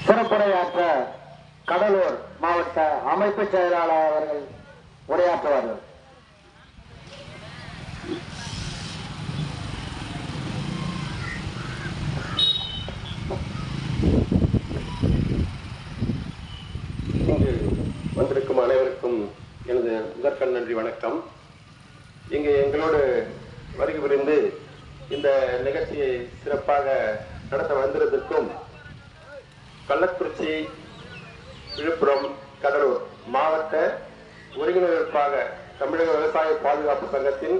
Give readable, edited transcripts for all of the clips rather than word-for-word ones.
சிறப்புரையாற்ற கடலூர் மாவட்ட அமைப்பு செயலாளர் அவர்கள் உரையாற்றுவார்கள். இங்கு வந்திருக்கும் அனைவருக்கும் எனது முதற்கண் நன்றி வணக்கம். இங்கு எங்களோடு வருகை புரிந்து இந்த நிகழ்ச்சியை சிறப்பாக நடத்த வந்திருக்கும் கள்ளக்குறிச்சி, விழுப்புரம், கடலூர் மாவட்ட ஒருங்கிணைப்பாக தமிழக விவசாய பாதுகாப்பு சங்கத்தின்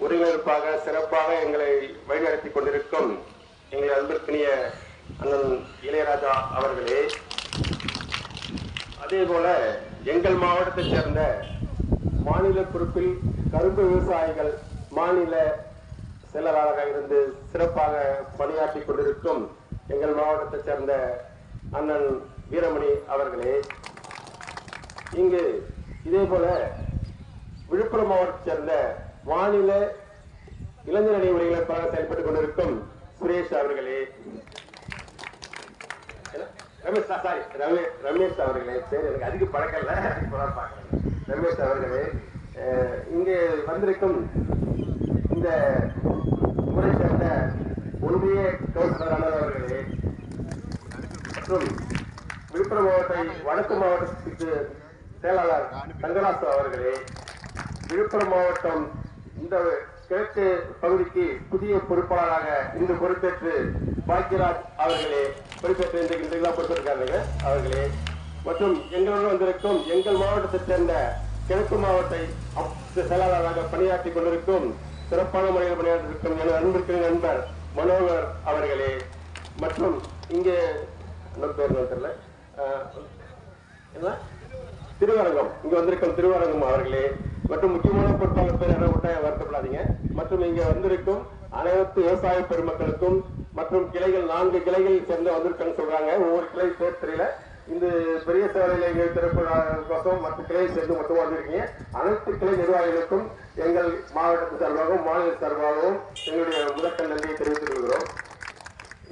ஒருங்கிணைப்பாக சிறப்பாக எங்களை வழிநடத்தி கொண்டிருக்கும் எங்களை அன்பிற்கினிய அண்ணன் இளையராஜா அவர்களே, அதே போல எங்கள் மாவட்டத்தைச் சேர்ந்த மாநில பொறுப்பில் கரும்பு விவசாயிகள் மாநில செயலாளராக இருந்து சிறப்பாக பணியாற்றி கொண்டிருக்கும் எங்கள் மாவட்டத்தைச் சேர்ந்த அண்ணன் வீரமணி அவர்களே, இங்கு இதே போல விழுப்புரம் மாவட்டத்தைச் சேர்ந்த மாநில இளைஞர் அணி ஒருங்கிணைப்பாக செயல்பட்டுக் கொண்டிருக்கும் சுரேஷ் அவர்களே, ரமேஷ் அவர்களே, சரி எனக்கு அதிக பழக்கம் இல்லை, ரமேஷ் அவர்களே, இங்கு வந்திருக்கும் இந்த முறை சேர்ந்த ஒன்றிய கவுன்சிலர் அவர்களே மற்றும் விழுப்புரம் மாவட்ட வடக்கு மாவட்டத்திற்கு செயலாளர் தங்கராசு அவர்களே, விழுப்புரம் மாவட்டம் இந்த கிழக்கு பகுதிக்கு புதிய பொறுப்பாளராக இன்று பொறுப்பேற்று பாக்கியராஜ் அவர்களே பொறுப்பேற்று இன்றைக்கு பொறுப்பேற்காங்க அவர்களே, மற்றும் எங்களோடு வந்திருக்கும் எங்கள் மாவட்டத்தைச் சேர்ந்த கிழக்கு மாவட்ட செயலாளராக பணியாற்றி கொண்டிருக்கும் சிறப்பான முறையில் பணியாற்றிருக்கும் எனது அன்பிற்கு நண்பர் மனோகர் அவர்களே, மற்றும் இங்கே தெரியல திருவரங்கம் இங்க வந்திருக்கும் திருவரங்கம் அவர்களே, மற்றும் முக்கியமான பொறுப்பாளர் பேர் என்ன விட்டா வருத்தப்படாதீங்க, மற்றும் இங்க வந்திருக்கும் அனைத்து விவசாய பெருமக்களுக்கும் மற்றும் கிளைகள் 4 கிளைகள் சேர்ந்து வந்திருக்கன்னு சொல்றாங்க. ஒவ்வொரு கிளை பேர் தெரியல. இந்த பெரிய சேவையில திறப்பும் மற்ற கிளையை சேர்ந்து மட்டும் வந்திருக்கீங்க. அனைத்து கிளை நிர்வாகிகளுக்கும் எங்கள் மாவட்டத்து சார்பாகவும் மாநில சார்பாகவும் எங்களுடைய முதற்கண் நன்றியை தெரிவித்துக் கொள்கிறோம்.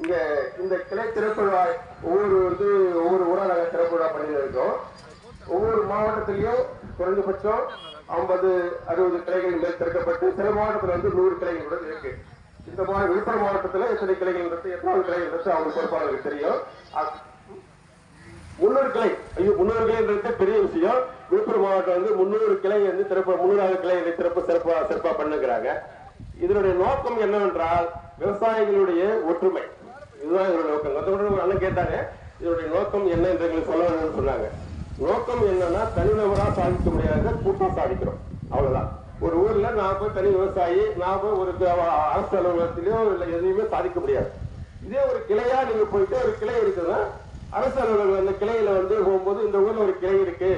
இங்க இந்த கிளை திறப்பு விழா ஒவ்வொரு ஊரா நாங்க திறப்பு விழா பண்ணியிருக்கோம். ஒவ்வொரு மாவட்டத்திலையும் குறைந்தபட்சம் 50-60 கிளைகள் மேல் திறக்கப்பட்டு சில மாவட்டத்தில் 100 கிளைகள் கூட இருக்கு. இந்த விழுப்புரம் மாவட்டத்தில் எத்தனை கிளைகள் இருக்கு, எத்தனாவது கிளைகள் இருக்கு அவங்க பொறுப்பாளர்களுக்கு தெரியும். 300 கிளை 300 கிளைன்றது பெரிய விஷயம். விழுப்புரம் மாவட்டம் 300 கிளை திறப்பு 300வது கிளை திறப்பு சிறப்பா பண்ணுகிறாங்க. இதனுடைய நோக்கம் என்னவென்றால் விவசாயிகளுடைய ஒற்றுமை, இதுதான் இதனுடைய நோக்கம். அண்ணன் கேட்டாங்க இதனுடைய நோக்கம் என்ன என்று எங்களுக்கு சொல்ல சொன்னாங்க. நோக்கம் என்னன்னா தனிநபரா சாதிக்க முடியாத கூட்டம் சாதிக்கிறோம், அவ்வளவுதான். ஒரு ஊர்ல நான் போய் தனி விவசாயி நான் போய் ஒரு அரசு அலுவலகத்திலயோ இல்லை எதையுமே சாதிக்க முடியாது. இதே ஒரு கிளையா நீங்க போயிட்டு ஒரு கிளை இருக்குன்னா அரசு அலுவலகம் அந்த கிளையில போகும்போது இந்த ஊர்ல ஒரு கிளை இருக்கு,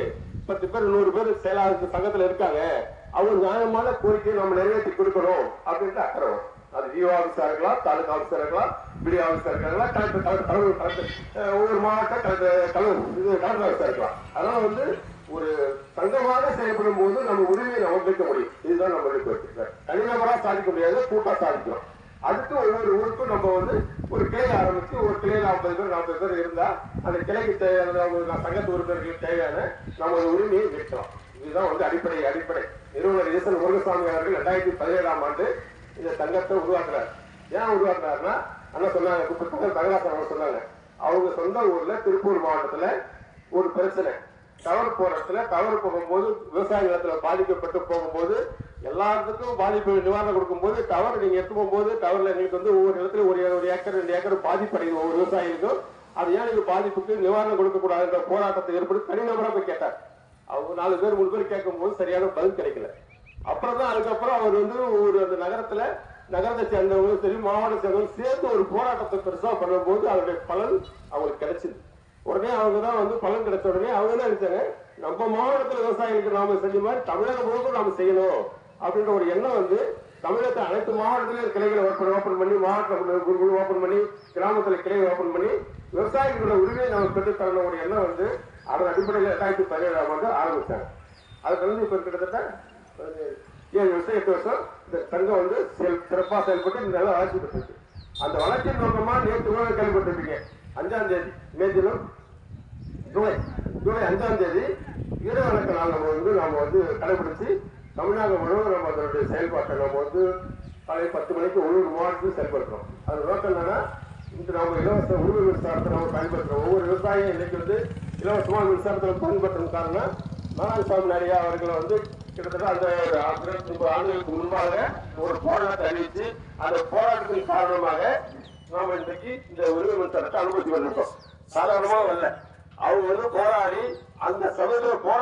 10 பேர் 100 பேர் செயலாளர் சங்கத்துல இருக்காங்க, அவங்க நியாயமான கோரிக்கையை நம்ம நிறைவேற்றி கொடுக்கணும் அப்படின்ட்டு அக்கறை. அது விஓ ஆபீஸா இருக்கலாம், தாலுகா ஆபீஸா இருக்கலாம், பிடிஓ ஆபீஸா இருக்கலாம், ஒவ்வொரு மாவட்ட கலெக்டர் ஆபீஸா இருக்கலாம். அதனால ஒரு சங்கமாக செயல்படும் போது நம்ம உரிமையை நமக்கு முடியும். இதுதான் நம்ம தனிநபரா சாதிக்க முடியாது, கூட்டா சாதிக்கிறோம். அதுக்கு ஒவ்வொரு ஊருக்கும் நம்ம ஒரு கிளை ஆரம்பிச்சு ஒரு கிளையில 50 பேர் 40 பேர் இருந்தா அந்த கிளைக்கு தேவையான சங்கத்து உறுப்பினர்களுக்கு தேவையான நம்ம உரிமையை நிற்கலாம். இதுதான் அடிப்படை. நிறுவனர் ஈசன் முருகசாமி அவர்கள் 2017ஆம் ஆண்டு இந்த சங்கத்தை உருவாக்குறாரு. ஏன் உருவாக்குறாருன்னா அண்ணா சொன்னாங்க, தங்கராசன் சொன்னாங்க, அவங்க சொந்த ஊர்ல திருப்பூர் மாவட்டத்துல ஒரு பிரச்சனை, டவர் போற இடத்துல டவர் போகும்போது விவசாய நிலத்துல பாதிக்கப்பட்டு போகும்போது எல்லாத்துக்கும் பாதிப்பு நிவாரணம் கொடுக்கும்போது டவர் நீங்க எடுத்து போகும்போது டவர்ல எங்களுக்கு ஒவ்வொரு இடத்துல ஒரு ஏக்கர் 2 ஏக்கர் பாதிப்படையுது ஒவ்வொரு விவசாயிகளுக்கும். அது ஏன் நீங்க பாதிப்புக்கு நிவாரணம் கொடுக்க கூடாதுன்ற போராட்டத்தை ஏற்படுத்தி தனிநபரா போய் கேட்டார். அவங்க 4 பேர் 3 பேர் கேட்கும் போது சரியான பதில் கிடைக்கல. அப்புறம் தான் அதுக்கப்புறம் அவர் அந்த நகரத்தை சேர்ந்தவங்களும் சரி மாவட்ட சேர்ந்தவங்க சேர்ந்து ஒரு போராட்டத்தை பெருசா பண்ணும்போது அதனுடைய பலன் அவங்களுக்கு கிடைச்சது. உடனே அவங்க தான் பலன் கிடைச்ச உடனே அவங்க தான் நினைச்சாங்க, நம்ம மாவட்டத்தில் விவசாயிகளுக்கு நாம செஞ்ச மாதிரி தமிழகம் முழுவதும் நாம செய்யணும் அப்படின்ற ஒரு எண்ணம் தமிழகத்தை அனைத்து மாவட்டத்திலும் கிளைகளை ஓபன் பண்ணி மாவட்ட ஓபன் பண்ணி கிராமத்துல கிளைகளை ஓபன் பண்ணி விவசாயிகளோட உரிமையை நம்ம பெற்று தரணும் ஒரு எண்ணம் அதன் அடிப்படையில் 2017ஆம் ஆண்டு ஆரம்பிச்சாங்க. அதுக்கு இப்ப கிட்டத்தட்ட 7 வருஷம் 8 வருஷம் இந்த சங்கம் சிறப்பாக செயல்பட்டு இந்த வளர்ச்சி பெற்று அந்த வளர்ச்சியின் நோக்கமா நேற்று கேள்விப்பட்டிருப்பீங்க. 5ஆம் தேதி மே தினம் ஜூலை 5ஆம் தேதி வீரவணக்க நாள் நம்ம வந்து கடைபிடிச்சு தமிழ்நாடு முழுவதும் நம்ம அதனுடைய செயல்பாட்டை நம்ம வந்து காலை 10 மணிக்கு ஒவ்வொரு மாவட்டத்தில் செயல்படுத்துறோம். அது நோக்கம் என்னன்னா, இன்று நம்ம இலவச உரிமை மின்சாரத்தை நம்ம பயன்படுத்துறோம். ஒவ்வொரு விவசாயியும் இன்னைக்கு வந்து இலவசமான மின்சாரத்தை பயன்படுத்தும் காரணம் நாராயணசாமி நாயுடு அவர்களை வந்து கிட்டத்தட்ட அந்த 29 ஆண்டுகளுக்கு முன்பாக ஒரு போராட்டத்தை அறிவித்து அந்த போராட்டத்தின் காரணமாக நாம இன்றைக்கு இந்த உரிமை மின்சாரத்தை அனுமதி பண்ணிட்டோம். சாதாரணமா வரல, அவங்க வந்து போராடி அந்த சமயத்தில் போராடி